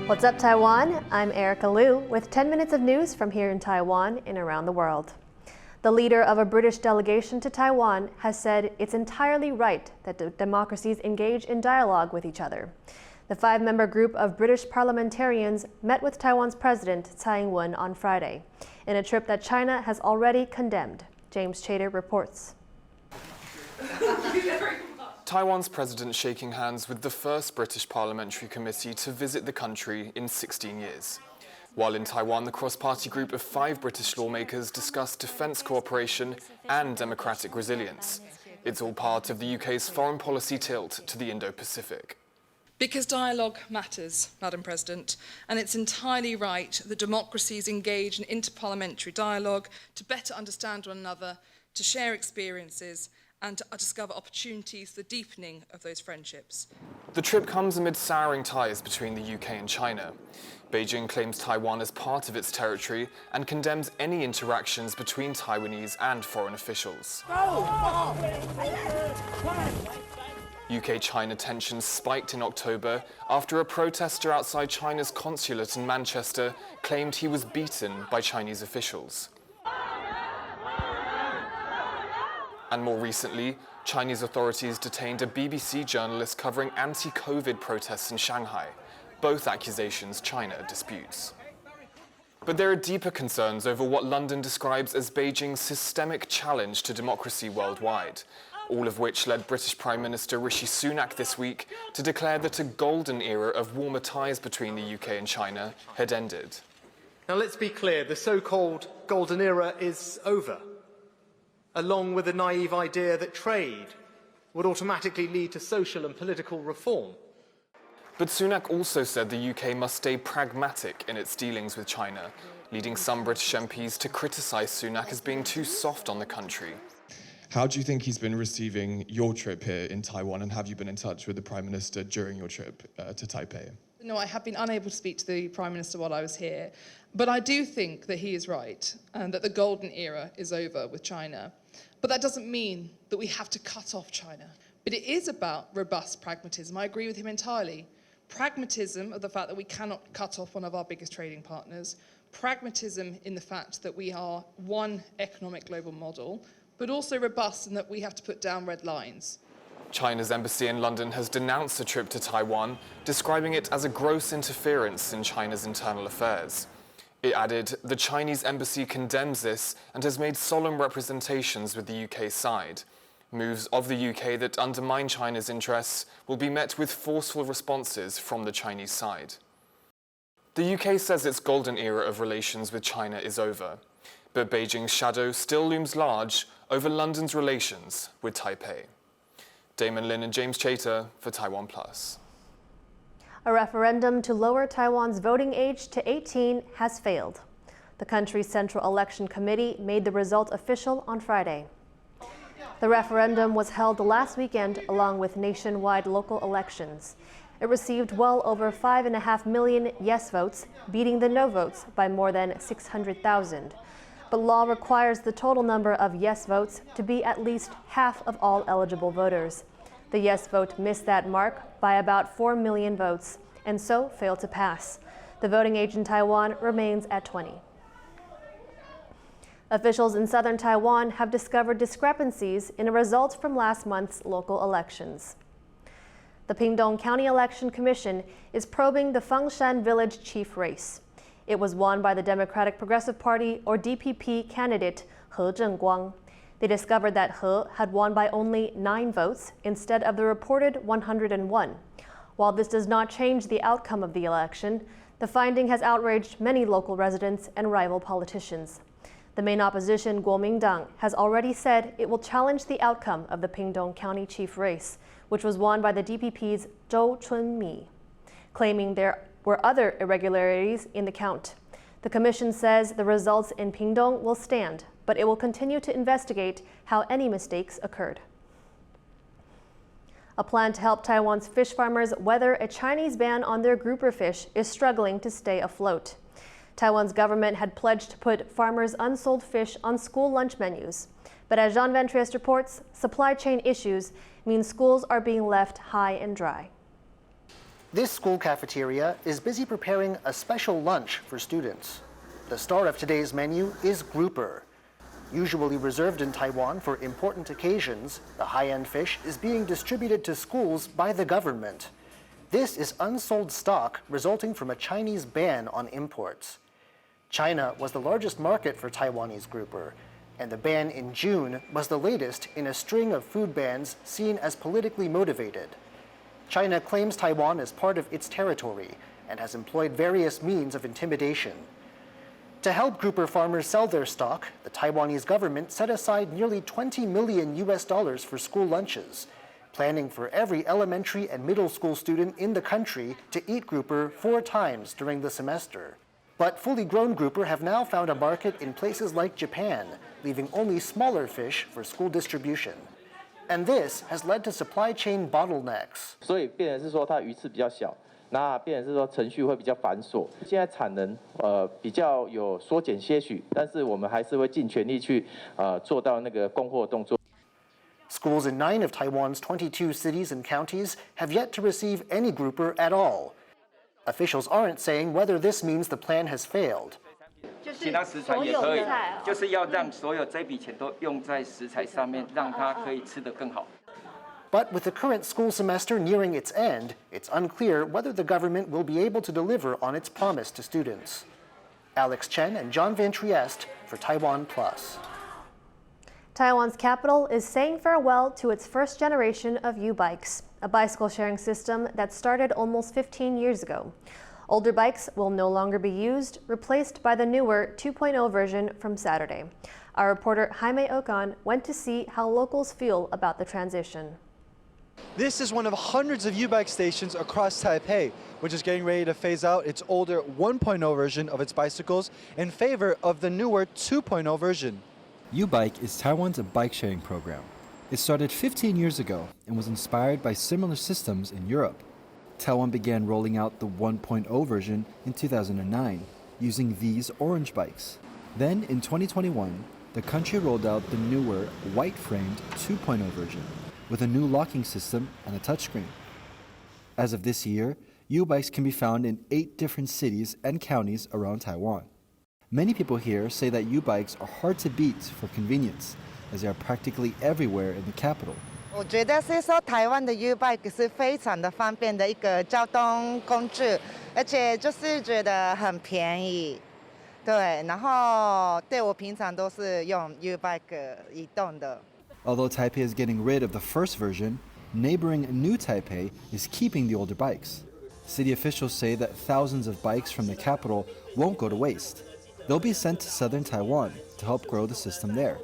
What's up, Taiwan? I'm Erica Liu with 10 minutes of news from here in Taiwan and around the world. The leader of a British delegation to Taiwan has said it's entirely right that the democracies engage in dialogue with each other. The 5-member group of British parliamentarians met with Taiwan's President Tsai Ing-wen on Friday in a trip that China has already condemned. James Chater reports. Taiwan's president shaking hands with the first British parliamentary committee to visit the country in 16 years. While in Taiwan, the cross-party group of 5 British lawmakers discussed defence cooperation and democratic resilience. It's all part of the UK's foreign policy tilt to the Indo-Pacific. Because dialogue matters, Madam President, and it's entirely right that democracies engage in interparliamentary dialogue to better understand one another, to share experiences, and to discover opportunities for the deepening of those friendships. The trip comes amid souring ties between the UK and China. Beijing claims Taiwan as part of its territory and condemns any interactions between Taiwanese and foreign officials. UK-China tensions spiked in October after a protester outside China's consulate in Manchester claimed he was beaten by Chinese officials. And more recently, Chinese authorities detained a BBC journalist covering anti-COVID protests in Shanghai. Both accusations China disputes. But there are deeper concerns over what London describes as Beijing's systemic challenge to democracy worldwide, all of which led British Prime Minister Rishi Sunak this week to declare that a golden era of warmer ties between the UK and China had ended. Now let's be clear, the so-called golden era is over, along with the naive idea that trade would automatically lead to social and political reform. But Sunak also said the UK must stay pragmatic in its dealings with China, leading some British MPs to criticise Sunak as being too soft on the country. How do you think he's been receiving your trip here in Taiwan, and have you been in touch with the Prime Minister during your trip to Taipei? No, I have been unable to speak to the Prime Minister while I was here, but I do think that he is right and that the golden era is over with China. But that doesn't mean that we have to cut off China. But it is about robust pragmatism. I agree with him entirely. Pragmatism of the fact that we cannot cut off one of our biggest trading partners. Pragmatism in the fact that we are one economic global model, but also robust in that we have to put down red lines. China's embassy in London has denounced the trip to Taiwan, describing it as a gross interference in China's internal affairs. It added, the Chinese embassy condemns this and has made solemn representations with the UK side. Moves of the UK that undermine China's interests will be met with forceful responses from the Chinese side. The UK says its golden era of relations with China is over, but Beijing's shadow still looms large over London's relations with Taipei. Damon Lin and James Chater for TaiwanPlus. A referendum to lower Taiwan's voting age to 18 has failed. The country's Central Election Committee made the result official on Friday. The referendum was held last weekend along with nationwide local elections. It received well over 5.5 million yes votes, beating the no votes by more than 600,000. But law requires the total number of yes votes to be at least half of all eligible voters. The yes vote missed that mark by about 4 million votes and so failed to pass. The voting age in Taiwan remains at 20. Officials in southern Taiwan have discovered discrepancies in a result from last month's local elections. The Pingtung County Election Commission is probing the Fengshan Village chief race. It was won by the Democratic Progressive Party, or DPP, candidate He Zhenguang. They discovered that He had won by only 9 votes instead of the reported 101. While this does not change the outcome of the election, the finding has outraged many local residents and rival politicians. The main opposition, Kuomintang, has already said it will challenge the outcome of the Pingtung County chief race, which was won by the DPP's Zhou Chunmi, claiming there were other irregularities in the count. The commission says the results in Pingtung will stand, but it will continue to investigate how any mistakes occurred. A plan to help Taiwan's fish farmers weather a Chinese ban on their grouper fish is struggling to stay afloat. Taiwan's government had pledged to put farmers' unsold fish on school lunch menus. But as Jean Van Trieste reports, supply chain issues mean schools are being left high and dry. This school cafeteria is busy preparing a special lunch for students. The star of today's menu is grouper. Usually reserved in Taiwan for important occasions, the high-end fish is being distributed to schools by the government. This is unsold stock resulting from a Chinese ban on imports. China was the largest market for Taiwanese grouper, and the ban in June was the latest in a string of food bans seen as politically motivated. China claims Taiwan as part of its territory and has employed various means of intimidation. To help grouper farmers sell their stock, the Taiwanese government set aside nearly $20 million for school lunches, planning for every elementary and middle school student in the country to eat grouper 4 times during the semester. But fully grown grouper have now found a market in places like Japan, leaving only smaller fish for school distribution. And this has led to supply chain bottlenecks. 所以变成是说它鱼刺比较小，那变成是说程序会比较繁琐。现在产能比较有缩减些许，但是我们还是会尽全力去做到那个供货动作。 Schools in 9 of Taiwan's 22 cities and counties have yet to receive any grouper at all. Officials aren't saying whether this means the plan has failed. 其他食材也可以，就是要让所有这笔钱都用在食材上面，让它可以吃得更好。 But with the current school semester nearing its end, it's unclear whether the government will be able to deliver on its promise to students. Alex Chen and John Van Trieste for TaiwanPlus. Taiwan's capital is saying farewell to its first generation of YouBikes, a bicycle sharing system that started almost 15 years ago. Older bikes will no longer be used, replaced by the newer 2.0 version from Saturday. Our reporter Jaime Okan went to see how locals feel about the transition. This is one of hundreds of YouBike stations across Taipei, which is getting ready to phase out its older 1.0 version of its bicycles in favor of the newer 2.0 version. YouBike is Taiwan's bike-sharing program. It started 15 years ago and was inspired by similar systems in Europe. Taiwan began rolling out the 1.0 version in 2009, using these orange bikes. Then, in 2021, the country rolled out the newer, white-framed 2.0 version, with a new locking system and a touchscreen. As of this year, YouBikes can be found in 8 different cities and counties around Taiwan. Many people here say that YouBikes are hard to beat for convenience, as they are practically everywhere in the capital. 我觉得是说台湾的 YouBike 是非常的方便的一个交通工具，而且就是觉得很便宜，对，然后对我平常都是用 YouBike 移动的。 Although Taipei is getting rid of the first version, neighboring New Taipei is keeping the older bikes. City officials say that thousands of bikes from the capital won't go to waste. They'll be sent to southern Taiwan to help grow the system there.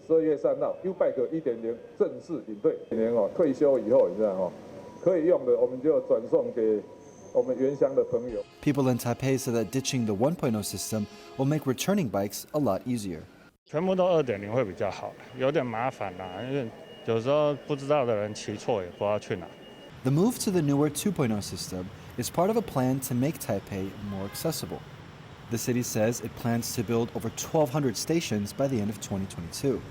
12月3号 ，YouBike 1.0正式引退。今年退休以后，你知道可以用的，我们就转送给我们原乡的朋友。 People in Taipei say that ditching the 1.0 system will make returning bikes a lot easier. 全部都2.0会比较好，有点麻烦啦，因为有时候不知道的人骑错也不知道去哪。 The move to the newer 2.0 system is part of a plan to make Taipei more accessible. The city says it plans to build over 1,200 stations by the end of 2022,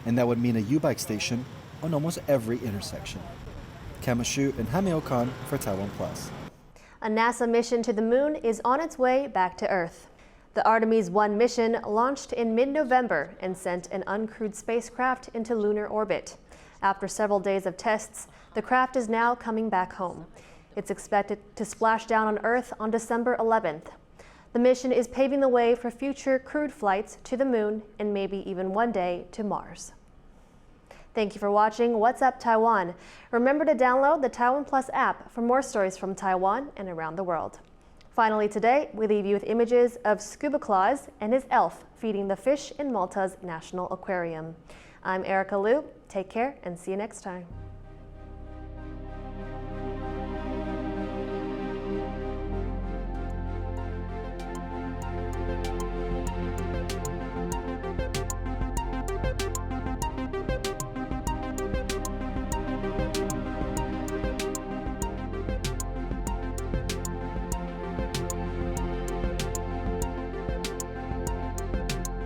and that would mean a YouBike station on almost every intersection. Kamashu and Jaime Okan for TaiwanPlus. A NASA mission to the moon is on its way back to Earth. The Artemis 1 mission launched in mid-November and sent an uncrewed spacecraft into lunar orbit. After several days of tests, the craft is now coming back home. It's expected to splash down on Earth on December 11th. The mission is paving the way for future crewed flights to the moon and maybe even one day to Mars. Thank you for watching What's Up Taiwan. Remember to download the TaiwanPlus app for more stories from Taiwan and around the world. Finally today, we leave you with images of Scuba Claus and his elf feeding the fish in Malta's National Aquarium. I'm Erica Liu. Take care and see you next time.